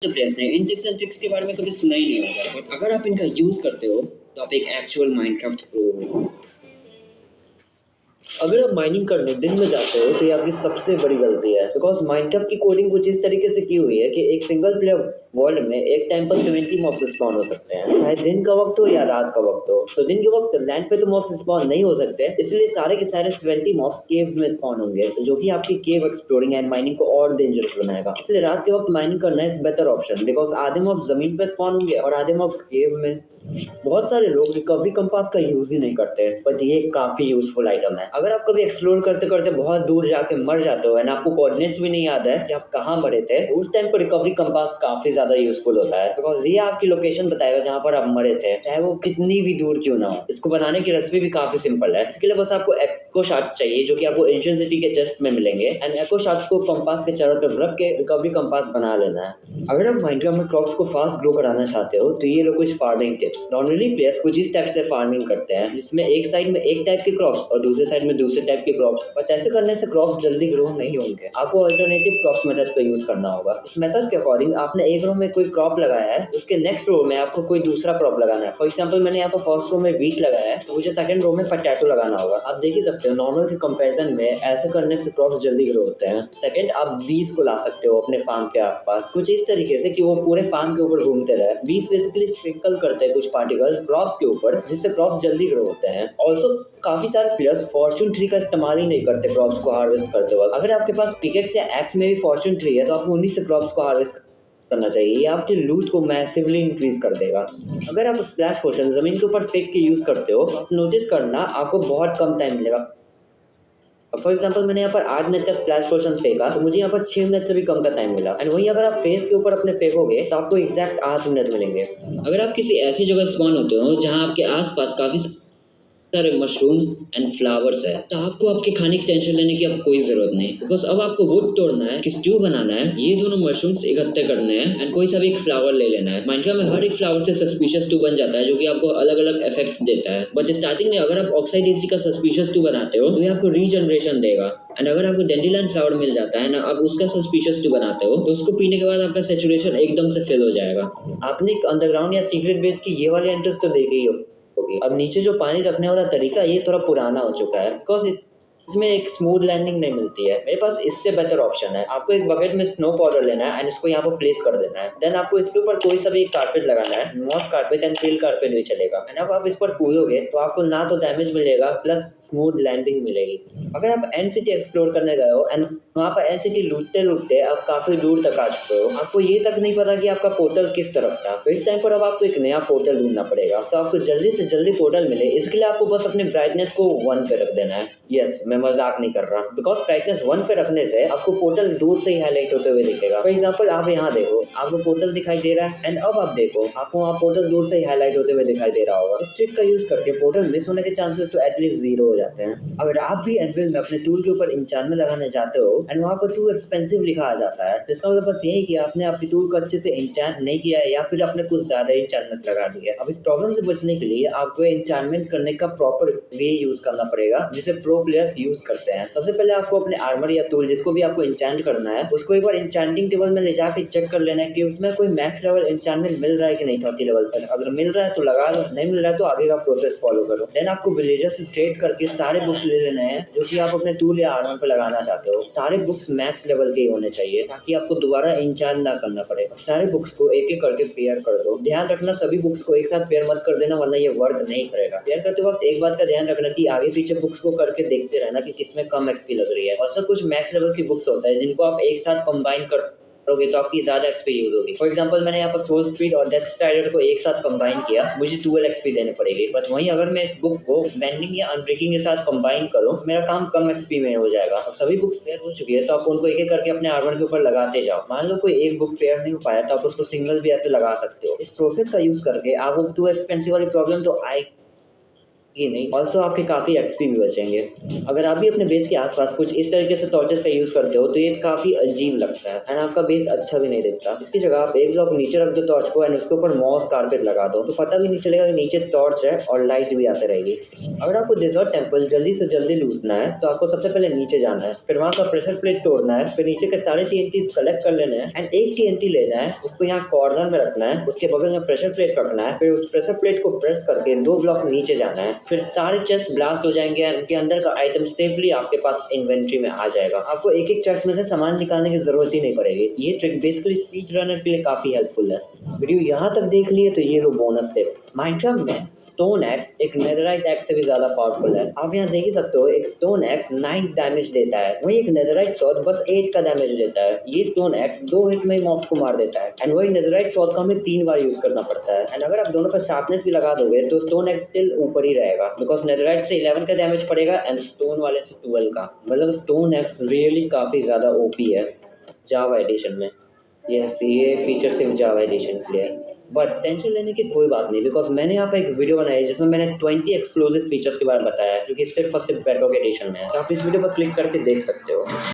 तो प्लेयर्स ने इन tips and tricks के बारे में कभी सुना ही नहीं होगा, बट अगर आप इनका यूज करते हो तो आप एक एक्चुअल माइनक्राफ्ट प्रो हो। अगर आप माइनिंग करने दिन में जाते हो तो ये आपकी सबसे बड़ी गलती है, बिकॉज माइनक्राफ्ट की कोडिंग कुछ इस तरीके से की हुई है कि एक सिंगल प्लेयर वर्ल्ड में एक टाइम पर 20 मॉब्स स्पॉन हो सकते हैं, चाहे दिन का वक्त हो या रात का वक्त हो। सो दिन के वक्त लैंड पे तो मॉब्स स्पॉन नहीं हो सकते, इसलिए सारे के सारे 20 मॉब्स केव्स में स्पॉन होंगे, जो कि आपकी केव एक्सप्लोरिंग एंड माइनिंग को और डेंजरस बनाएगा। इसलिए रात के वक्त माइनिंग करना इज बेटर ऑप्शन, बिकॉज आधे मॉब्स जमीन पे स्पॉन होंगे और आधे मॉब्स केव में। बहुत सारे लोग रिकवरी कंपास का यूज ही नहीं करते, बट ये काफी यूजफुल आइटम है। अगर आप कभी एक्सप्लोर करते करते बहुत दूर जाके मर जाते हो एंड आपको कोऑर्डिनेट्स भी नहीं याद है कि आप कहाँ मरे थे, उस टाइम पर रिकवरी कंपास काफी ज्यादा यूजफुल होता है, बिकॉज ये आपकी लोकेशन बताएगा जहाँ पर आप मरे थे, चाहे वो कितनी भी दूर क्यों ना हो। इसको बनाने की रेसिपी भी काफी सिंपल है। इसके लिए बस आपको एको शार्ट्स चाहिए, जो कि आपको एंशिएंट सिटी के चेस्ट में मिलेंगे, एंड एको शार्ट्स को कंपास के चारों तरफ रख के रिकवरी कंपास बना लेना है। अगर आप माइनक्राफ्ट में क्रॉप्स को फास्ट ग्रो कराना चाहते हो तो ये लो कुछ फार्मिंग टिप्स। नॉर्मली प्लेयर्स कुछ इस टाइप से फार्मिंग करते हैं, जिसमें एक साइड में एक टाइप के क्रॉप्स और दूसरे साइड में दूसरे टाइप के क्रॉप्स, बट ऐसे करने से क्रॉप्स जल्दी ग्रो नहीं होंगे। आपको अल्टरनेटिव क्रॉप्स मेथड का यूज करना होगा। इस मेथड के अकॉर्डिंग आपने एक रो में कोई क्रॉप लगाया है, उसके नेक्स्ट रो में आपको कोई दूसरा क्रॉप लगाना है। फॉर एग्जाम्पल मैंने यहाँ पर फर्स्ट रो में व्हीट लगाया है, तो मुझे सेकंड रो में पोटैटो लगाना होगा। आप देख ही सकते हो नॉर्मल के कंपैरिजन में ऐसे करने से क्रॉप्स जल्दी ग्रो होते हैं। सेकंड, आप बीज को ला सकते हो अपने फार्म के आसपास कुछ इस तरीके से कि वो पूरे फार्म के ऊपर घूमते रहे। बीज बेसिकली स्प्रिंकल करते हैं कुछ पार्टिकल्स क्रॉप्स के ऊपर, जिससे क्रॉप्स जल्दी ग्रो होते हैं। ऑल्सो काफी सारे प्लेयर्स फॉर्चून ट्री का इस्तेमाल ही नहीं करते क्रॉप्स को हार्वेस्ट करते वक्त। अगर आपके पास पिकेक्स या एक्स में भी फॉर्चून ट्री है तो आपको उन्हीं से क्रॉप्स को हार्वेस्ट करना चाहिए। ये आपके लूट को मैसिवली इंक्रीज कर देगा। अगर आप स्प्लैश पोशन जमीन के ऊपर फेंक के यूज करते हो, आप नोटिस करना आपको बहुत कम टाइम मिलेगा। फॉर एग्जाम्पल मैंने यहाँ पर 8 मिनट का स्प्लैश पोशन फेंका तो मुझे यहाँ पर 6 मिनट से भी कम का टाइम मिला, एंड वहीं अगर आप फेस के ऊपर अपने फेंकोगे तो आपको एग्जैक्ट 8 मिनट मिलेंगे। अगर आप किसी ऐसी जगह स्पॉन होते हो जहाँ आपके आसपास काफी सारे मशरूम्स एंड फ्लावर्स है, तो आपको आपके खाने की टेंशन लेने की अब कोई जरूरत नहीं, बिकॉज अब आपको वुड तोड़ना है कि स्ट्यू बनाना है, ये दोनों मशरूम्स इकट्ठे करने हैं एंड कोई सा भी एक फ्लावर ले लेना है। माइनक्राफ्ट में हर एक फ्लावर से सस्पिशियस स्ट्यू बन जाता है, जो कि आपको अलग अलग इफेक्ट देता है। बट स्टार्टिंग में अगर आप ऑक्साइड एसी का सस्पिशियस स्ट्यू बनाते हो तो ये आपको रीजनरेशन देगा, एंड अगर आपको डेंडिलाइन फ्लावर मिल जाता है ना, आप उसका सस्पिशियस स्ट्यू बनाते हो तो उसको पीने के बाद आपका सैचुरेशन एकदम से फिल हो जाएगा। आपने अंडरग्राउंड या सीक्रेट बेस की ये वाली एंट्रेंस तो देखी ही होगी। अब नीचे जो पानी रखने वाला तरीका ये थोड़ा पुराना हो चुका है, बिकॉज इसमें एक स्मूथ लैंडिंग नहीं मिलती है। मेरे पास इससे बेटर ऑप्शन है। आपको एक बकेट में स्नो पाउडर लेना है एंड इसको यहाँ पर प्लेस कर देना है। देन आपको इसके ऊपर कोई सा भी कारपेट लगाना है, moss carpet and pill carpet भी चलेगा। एंड अब आप इस पर कूदोगे तो आपको ना तो डैमेज मिलेगा प्लस स्मूथ लैंडिंग मिलेगी। अगर आप एंड सिटी एक्सप्लोर करने गए हो एंड वहाँ पर एंड सिटी लूटते लूटते आप काफी दूर तक आ चुके हो, आपको ये तक नहीं पता कि आपका पोर्टल किस तरफ था, तो इस टाइम पर अब आपको एक नया पोर्टल ढूंढना पड़ेगा। तो आपको जल्दी से जल्दी पोर्टल मिले इसके लिए आपको बस अपने ब्राइटनेस को 1 पे रख देना है। यस, मैं मजाक नहीं कर रहा, बिकॉज ब्राइटनेस 1 पे रखने से आपको पोर्टल दूर से ही हाईलाइट होते हुए दिखेगा। फॉर एग्जाम्पल आप यहाँ देखो, आपको पोर्टल दिखाई दे रहा है, एंड अब आप देखो आपको वहाँ पोर्टल दूर से ही हाईलाइट होते हुए दिखाई दे रहा होगा। इस ट्रिक का यूज करके पोर्टल मिस होने के चांसेस तो एटलीस्ट 0 हो जाते हैं। अगर आप भी एनविल में अपने टूल के ऊपर इंचार्टमेंट लगाने जाते हो एंड वहाँ पर टू एक्सपेंसिव लिखा आ जाता है, तो इसका मतलब बस यही कि आपने आपकी टूल को अच्छे से इंचार्ट नहीं किया है या फिर आपने कुछ ज्यादा इंचार्टमेंट लगा दिया। अब इस प्रॉब्लम से बचने के लिए आपको इंचार्टमेंट करने का प्रॉपर वे यूज करना पड़ेगा, जिसे प्रो प्लेयर्स यूज करते हैं। सबसे पहले आपको अपने आर्मर या टूल जिसको भी आपको इंचार्ट करना है, उसको एक बार इंचार्टिंग टेबल में ले जाके चेक कर लेना है कि उसमें कोई मैक्स लेवल इंचार्टमेंट मिल रहा है कि नहीं 30 लेवल पर। अगर मिल रहा है तो लगा लो, नहीं मिल रहा है तो आगे का प्रोसेस फॉलो करो। देन आपको विलेजर से ट्रेड करके सारे बुक्स ले लेने हैं जो कि आप अपने टूल या आर्मर पे लगाना चाहते हो। सारे बुक्स मैक्स लेवल के ही होने चाहिए ताकि आपको दोबारा इंचार्ट ना करना पड़े। सारे बुक्स को एक एक करके पेयर कर दो। ध्यान रखना सभी बुक्स को एक साथ पेयर मत कर देना, वरना ये वर्क नहीं करेगा। पेयर करते वक्त एक बात का ध्यान रखना कि आगे पीछे बुक्स को करके देखते रहना कि किसमें कम एक्सपी लग रही है। और सब कुछ मैक्स लेवल की बुक्स होता है जिनको आप एक साथ कंबाइन करोगे तो आपकी ज्यादा एक्सपी यूज होगी। फॉर एग्जांपल मैंने यहाँ पर सोल स्पीड और डेथ स्ट्राइडर को एक साथ कंबाइन किया, मुझे 12 एक्सपी देने पड़ेगी। बट वहीं अगर मैं इस बुक को बेंडिंग या अनब्रेकिंग के साथ कंबाइन करूँ, मेरा काम कम एक्सपी में हो जाएगा। अब सभी बुक्स पेयर हो चुकी है तो आप उनको एक एक करके अपने आर्मर के ऊपर लगाते जाओ। मान लो कोई एक बुक पेयर नहीं हो पाया तो आप उसको सिंगल भी ऐसे लगा सकते हो। इस प्रोसेस का यूज करके आपको टू एक्सपेंसिव वाली प्रॉब्लम तो आएगी ही नहीं, ऑल्सो आपके काफ़ी एक्सपी भी बचेंगे। अगर आप भी अपने बेस के आसपास कुछ इस तरीके से टॉर्चेस का यूज़ करते हो तो ये काफ़ी अजीब लगता है एंड आपका बेस अच्छा भी नहीं दिखता। इसकी जगह आप एक ब्लॉक नीचे रख दो टॉर्च को एंड उसके ऊपर मॉस कारपेट लगा दो तो पता भी नहीं चलेगा कि नीचे टॉर्च है और लाइट भी आते रहेगी। अगर आपको डेजर्ट टेम्पल जल्दी से जल्दी लूटना है तो आपको सबसे पहले नीचे जाना है, फिर वहाँ का प्रेशर प्लेट तोड़ना है, फिर नीचे के सारे TNTs कलेक्ट कर लेने हैं एंड एक TNT लेना है, उसको यहाँ कॉर्नर में रखना है, उसके बगल में प्रेशर प्लेट रखना है, फिर उस प्रेशर प्लेट को प्रेस करके 2 ब्लॉक नीचे जाना है, फिर सारे चेस्ट ब्लास्ट हो जाएंगे एंड उनके अंदर का आइटम सेफली आपके पास इन्वेंट्री में आ जाएगा। आपको एक एक चेस्ट में से सामान निकालने की जरूरत ही नहीं पड़ेगी। ये ट्रिक बेसिकली स्पीड रनर के लिए काफी हेल्पफुल है। वीडियो यहाँ तक देख लिए तो ये लो बोनस टिप। माइनक्राफ्ट में स्टोन एक्स एक नेदराइट एक्स से भी ज्यादा पावरफुल है। आप यहाँ देख ही सकते हो, एक स्टोन एक्स 9 डैमेज देता है, वही एक नेदराइट सॉर्ड बस 8 का डैमेज देता है। ये स्टोन एक्स 2 हिट में मॉब्स को मार देता है एंड वही नेदराइट सॉर्ड का हमें 3 बार यूज करना पड़ता है एंड अगर आप दोनों पर शार्पनेस भी लगा दोगे तो स्टोन एक्स स्टिल ऊपर ही रहेगा बिकॉज नेदराइट से 11 का डैमेज पड़ेगा एंड स्टोन वाले से 12 का। मतलब स्टोन एक्स रियली काफी ज्यादा ओपी है जावा एडिशन में। यस, ये फीचर सिर्फ जावा एडिशन के लिए है, बट टेंशन लेने की कोई बात नहीं बिकॉज मैंने यहाँ पे एक वीडियो बनाई है जिसमें मैंने 20 एक्सक्लूसिव फीचर्स के बारे में बताया है जो कि सिर्फ और सिर्फ बेडरॉक एडिशन में है। तो आप इस वीडियो पर क्लिक करके देख सकते हो।